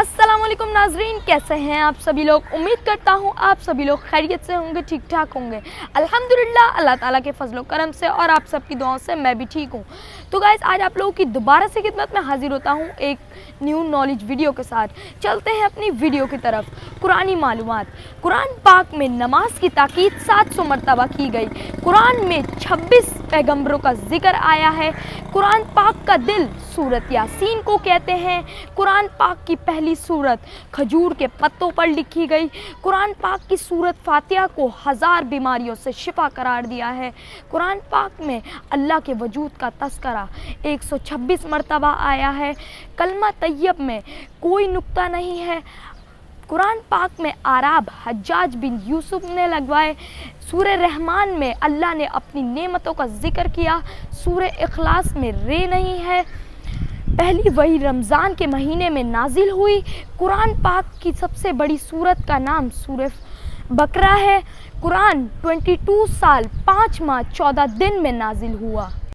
अस्सलामुअलैकुम नाजरीन, कैसे हैं आप सभी लोग। उम्मीद करता हूँ आप सभी लोग खैरियत से होंगे, ठीक ठाक होंगे। अल्हम्दुलिल्लाह, अल्लाह ताला के फजलो करम से और आप सबकी दुआओं से मैं भी ठीक हूँ। तो गाइस, आज आप लोगों की दोबारा से खिदमत में हाजिर होता हूँ एक न्यू नॉलेज वीडियो के साथ। चलते हैं अपनी वीडियो की तरफ। कुरानी मालूमात। कुरान पाक में नमाज की ताकीद 700 मरतबा की गई। कुरान में 26 पैगम्बरों का जिक्र आया है। कुरान पाक का दिल सूरत यासीन को कहते हैं। कुरान पाक की पहली सूरत खजूर के पत्तों पर लिखी गई। कुरान पाक की सूरत फातिहा को 1000 बीमारियों से शिफा करार दिया है। कुरान पाक में अल्लाह के वजूद का तस्करा 126 मरतबा आया है। कलमा तैयब में कोई नुक्ता नहीं है। कुरान पाक में आराब हज्जाज बिन यूसुफ ने लगवाए। सूरह रहमान में अल्लाह ने अपनी नेमतों का जिक्र किया। सूरह इखलास में रे नहीं है। पहली वही रमज़ान के महीने में नाजिल हुई। कुरान पाक की सबसे बड़ी सूरत का नाम सूरह बकरा है। कुरान 22 साल 5 माह 14 दिन में नाजिल हुआ।